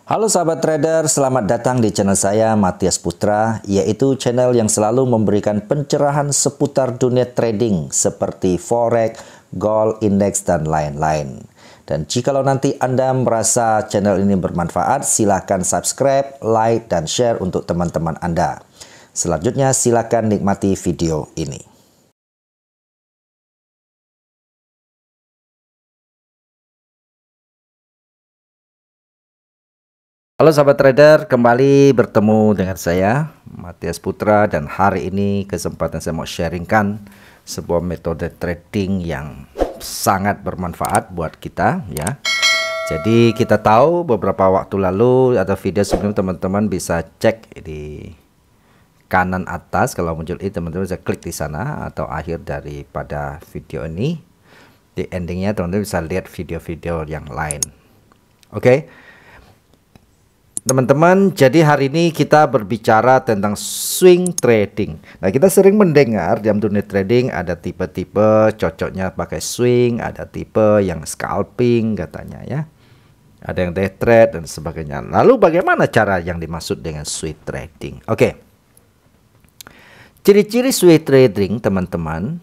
Halo sahabat trader, selamat datang di channel saya Matias Putra, yaitu channel yang selalu memberikan pencerahan seputar dunia trading seperti forex, gold, indeks, dan lain-lain. Dan jikalau nanti Anda merasa channel ini bermanfaat, silahkan subscribe, like, dan share untuk teman-teman Anda. Selanjutnya silahkan nikmati video ini. Halo sahabat trader, kembali bertemu dengan saya Matias Putra, dan hari ini kesempatan saya mau sharingkan sebuah metode trading yang sangat bermanfaat buat kita ya. Jadi kita tahu beberapa waktu lalu ada video sebelum, teman-teman bisa cek di kanan atas. Kalau muncul ini teman-teman bisa klik di sana, atau akhir daripada video ini di endingnya teman-teman bisa lihat video-video yang lain. Oke. Teman-teman, jadi hari ini kita berbicara tentang swing trading. Nah, kita sering mendengar dalam dunia trading ada tipe-tipe cocoknya pakai swing, ada tipe yang scalping katanya ya. Ada yang day trade dan sebagainya. Lalu bagaimana cara yang dimaksud dengan swing trading? Oke. Ciri-ciri swing trading, teman-teman.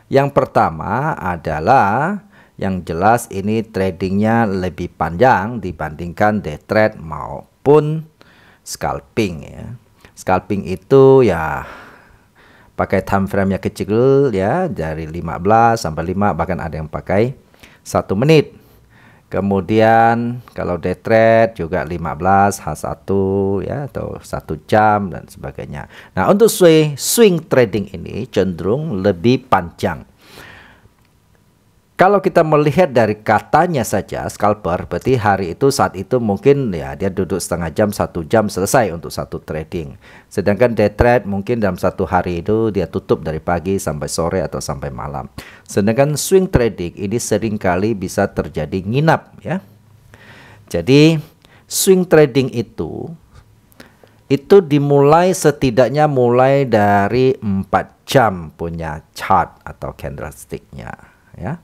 Yang pertama adalah yang jelas ini tradingnya lebih panjang dibandingkan day trade maupun scalping ya. Scalping itu ya pakai time frame yang kecil ya, dari 15 sampai 5, bahkan ada yang pakai 1 menit. Kemudian kalau day trade juga 15 H1 ya, atau 1 jam dan sebagainya. Nah, untuk swing trading ini cenderung lebih panjang. Kalau kita melihat dari katanya saja, scalper berarti hari itu saat itu mungkin ya dia duduk setengah jam, 1 jam selesai untuk satu trading. Sedangkan day trade mungkin dalam satu hari itu dia tutup dari pagi sampai sore atau sampai malam. Sedangkan swing trading ini seringkali bisa terjadi nginap ya. Jadi swing trading itu dimulai setidaknya mulai dari 4 jam punya chart atau candlestick-nya ya.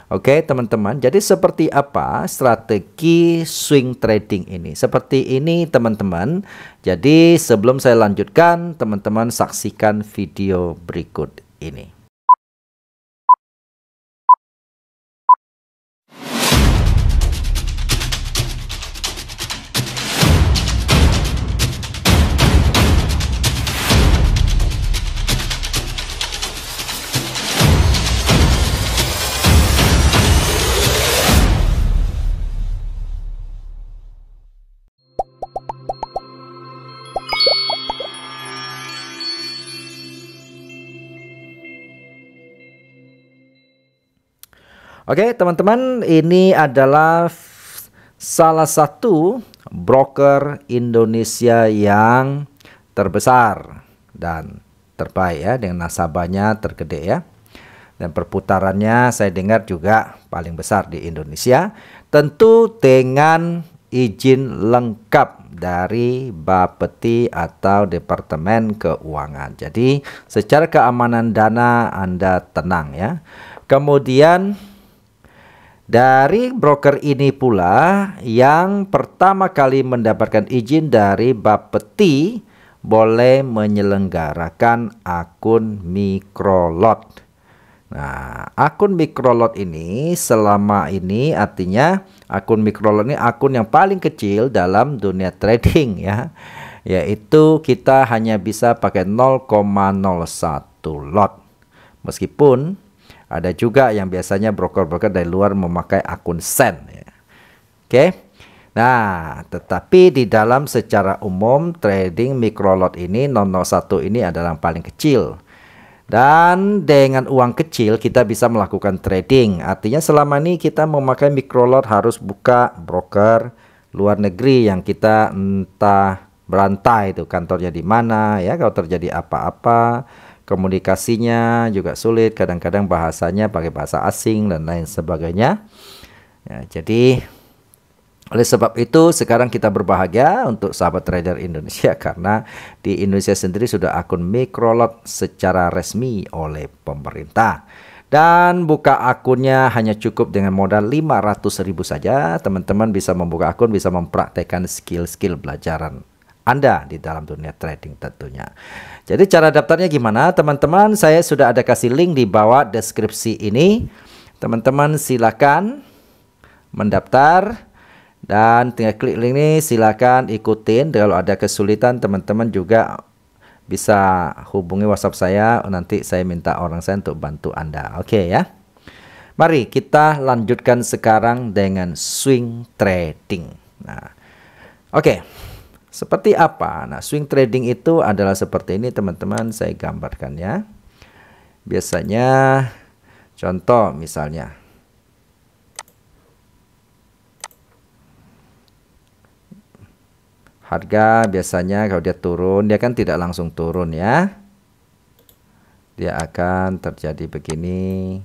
Oke teman-teman, jadi seperti apa strategi swing trading ini? Seperti ini teman-teman. Jadi sebelum saya lanjutkan, teman-teman saksikan video berikut ini. Oke teman-teman, ini adalah salah satu broker Indonesia yang terbesar dan terbaik ya, dengan nasabahnya tergede ya. Dan perputarannya saya dengar juga paling besar di Indonesia. Tentu dengan izin lengkap dari Bapeti atau Departemen Keuangan. Jadi secara keamanan dana Anda tenang ya. Kemudian dari broker ini pula yang pertama kali mendapatkan izin dari Bapeti boleh menyelenggarakan akun microlot. Nah, akun microlot ini selama ini artinya akun microlot ini akun yang paling kecil dalam dunia trading ya. Yaitu kita hanya bisa pakai 0,01 lot. Meskipun ada juga yang biasanya broker-broker dari luar memakai akun sen ya. Oke. Nah, tetapi di dalam secara umum trading microlot ini 001 ini adalah yang paling kecil. Dan dengan uang kecil kita bisa melakukan trading. Artinya selama ini kita memakai microlot harus buka broker luar negeri yang kita entah berantai itu kantornya di mana ya, kalau terjadi apa-apa komunikasinya juga sulit, kadang-kadang bahasanya pakai bahasa asing dan lain sebagainya ya. Jadi oleh sebab itu sekarang kita berbahagia untuk sahabat trader Indonesia, karena di Indonesia sendiri sudah akun microlot secara resmi oleh pemerintah. Dan buka akunnya hanya cukup dengan modal 500.000 saja. Teman-teman bisa membuka akun, bisa mempraktekkan skill-skill belajaran Anda di dalam dunia trading tentunya. Jadi cara daftarnya gimana teman-teman? Saya sudah ada kasih link di bawah deskripsi ini. Teman-teman silakan mendaftar dan tinggal klik link ini, silakan ikutin. Kalau ada kesulitan teman-teman juga bisa hubungi WhatsApp saya, nanti saya minta orang saya untuk bantu Anda. Oke ya. Mari kita lanjutkan sekarang dengan swing trading. Nah, oke. Seperti apa? Nah, swing trading itu adalah seperti ini teman-teman, saya gambarkan ya. Biasanya contoh misalnya harga biasanya kalau dia turun, dia kan tidak langsung turun ya. Dia akan terjadi begini.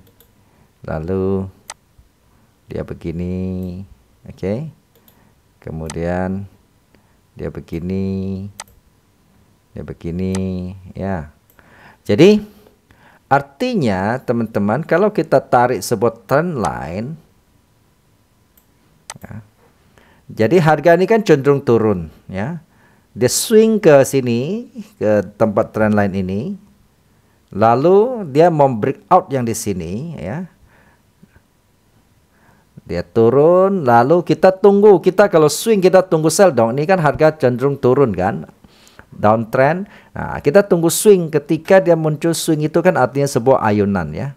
Lalu dia begini. Oke. Kemudian dia begini. Dia begini ya. Jadi artinya teman-teman, kalau kita tarik sebuah trend line ya, jadi harga ini kan cenderung turun ya. Dia swing ke sini, ke tempat trend line ini. Lalu dia mau breakout yang di sini ya. Dia turun, lalu kita tunggu. Kita kalau swing kita tunggu sell dong. Ini kan harga cenderung turun kan. Downtrend. Nah, kita tunggu swing. Ketika dia muncul swing itu kan artinya sebuah ayunan ya.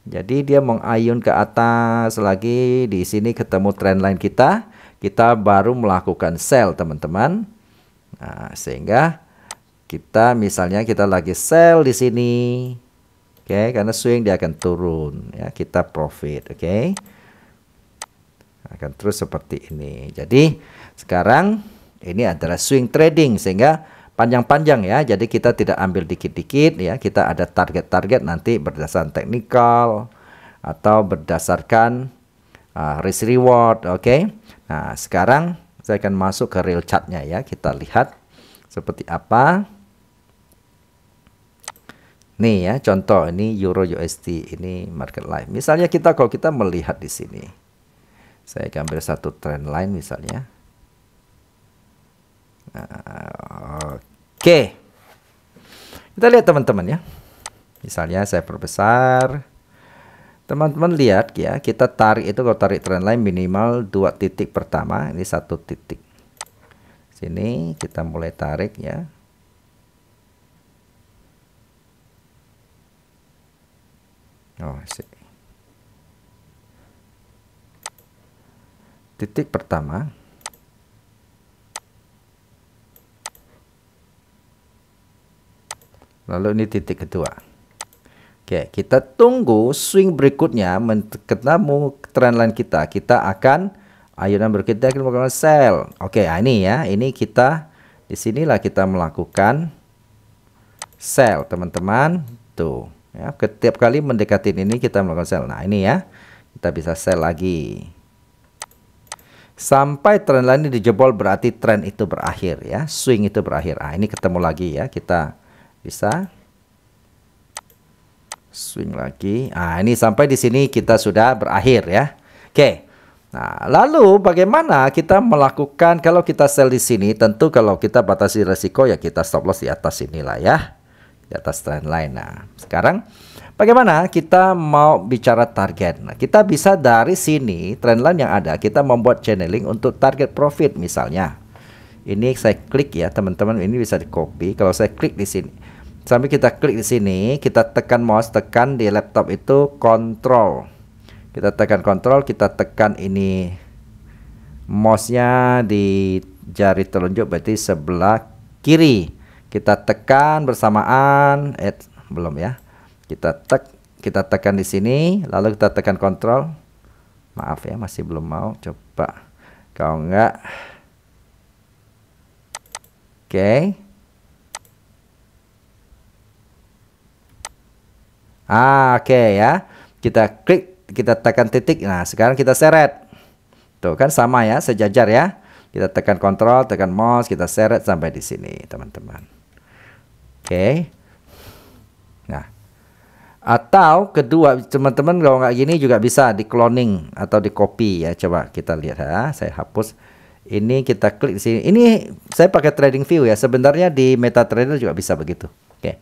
Jadi dia mengayun ke atas lagi. Di sini ketemu trend line kita. Kita baru melakukan sell teman-teman. Nah, sehingga kita misalnya kita lagi sell di sini. Oke, karena swing dia akan turun ya, kita profit, oke. Akan terus seperti ini. Jadi sekarang ini adalah swing trading sehingga panjang-panjang ya. Jadi kita tidak ambil dikit-dikit ya. Kita ada target-target nanti berdasarkan teknikal atau berdasarkan risk reward, oke. Nah, sekarang saya akan masuk ke real chartnya ya. Kita lihat seperti apa. Nih ya, contoh ini Euro USD, ini market live. Misalnya kalau kita melihat di sini. Saya ambil satu trend line misalnya. Oke. Kita lihat teman-teman ya. Misalnya saya perbesar. Teman-teman lihat ya, kita tarik itu, kalau tarik trend line minimal 2 titik pertama, ini 1 titik. Sini kita mulai tarik ya. Oh, titik pertama. Lalu ini titik kedua. Oke, kita tunggu swing berikutnya ketemu trend line kita. Kita akan ayunan berikutnya kita melakukan sell. Oke, ini ya. Ini kita di sinilah kita melakukan sell, teman-teman. Tuh, ya. Setiap kali mendekati ini kita melakukan sell. Nah, ini ya. Kita bisa sell lagi. Sampai trend line ini dijebol berarti trend itu berakhir ya. Swing itu berakhir. Ah, ini ketemu lagi ya. Kita bisa swing lagi. Ah, ini sampai di sini kita sudah berakhir ya. Oke. Nah, lalu bagaimana kita melakukan kalau kita sell di sini? Tentu kalau kita batasi resiko ya kita stop loss di atas inilah ya. Di atas trend line. Nah, sekarang bagaimana kita mau bicara target? Nah, kita bisa dari sini trend line yang ada kita membuat channeling untuk target profit misalnya. Ini saya klik ya, teman-teman, ini bisa di copy. Kalau saya klik di sini. Sampai kita klik di sini, kita tekan mouse, tekan di laptop itu control. Kita tekan control, kita tekan ini mouse-nya di jari telunjuk berarti sebelah kiri. Kita tekan bersamaan, belum ya. Kita tekan di sini, lalu kita tekan kontrol. Maaf ya, masih belum mau. Coba. Kalau enggak. Oke. Oke ya. Kita klik, kita tekan titik. Nah, sekarang kita seret. Tuh kan sama ya, sejajar ya. Kita tekan kontrol, tekan mouse, kita seret sampai di sini, teman-teman. Oke. Nah, Atau kedua, teman-teman kalau nggak gini juga bisa di cloning atau di copy ya. Coba kita lihat ya. Saya hapus. Ini kita klik di sini. Ini saya pakai Trading View ya. Sebenarnya di MetaTrader juga bisa begitu. Oke.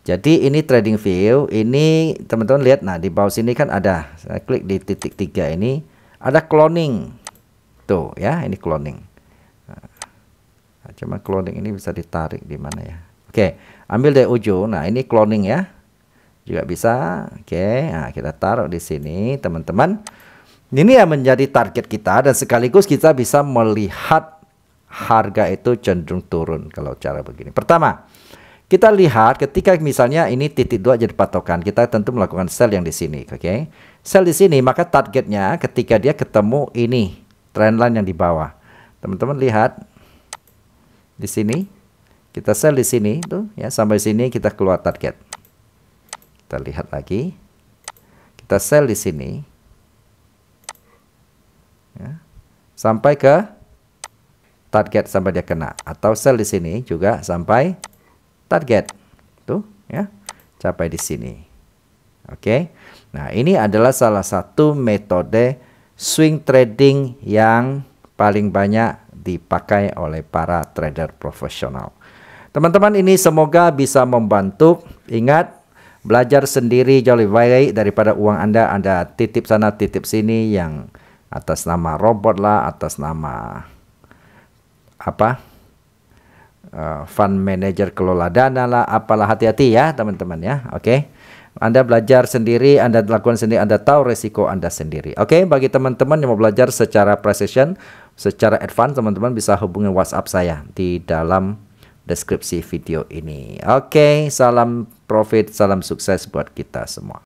Jadi ini Trading View. Ini teman-teman lihat. Nah di bawah sini kan ada. Saya klik di titik 3 ini. Ada cloning. Tuh ya. Ini cloning. Nah, cuma cloning ini bisa ditarik di mana ya. Oke. Ambil dari ujung. Nah ini cloning ya. Juga bisa. Oke, nah kita taruh di sini teman-teman. Ini yang menjadi target kita dan sekaligus kita bisa melihat harga itu cenderung turun kalau cara begini. Pertama, kita lihat ketika misalnya ini titik 2 jadi patokan, kita tentu melakukan sell yang di sini, oke. Sell di sini maka targetnya ketika dia ketemu ini trendline yang di bawah. Teman-teman lihat di sini. Kita sell di sini tuh ya, sampai sini kita keluar target. Kita lihat lagi, kita sell di sini ya, sampai ke target sampai dia kena, atau sell di sini juga sampai target tuh ya, capai di sini. Oke, nah ini adalah salah satu metode swing trading yang paling banyak dipakai oleh para trader profesional. Teman-teman, ini semoga bisa membantu. Ingat, belajar sendiri jauh lebih baik daripada uang Anda titip sana titip sini yang atas nama robot lah, atas nama apa fund manager kelola dana lah, apalah. Hati-hati ya teman-teman ya. Oke, Anda belajar sendiri, Anda lakukan sendiri, Anda tahu resiko Anda sendiri. Oke, bagi teman-teman yang mau belajar secara precision, secara advance, teman-teman bisa hubungi WhatsApp saya di dalam deskripsi video ini. Oke, salam profit, salam sukses buat kita semua.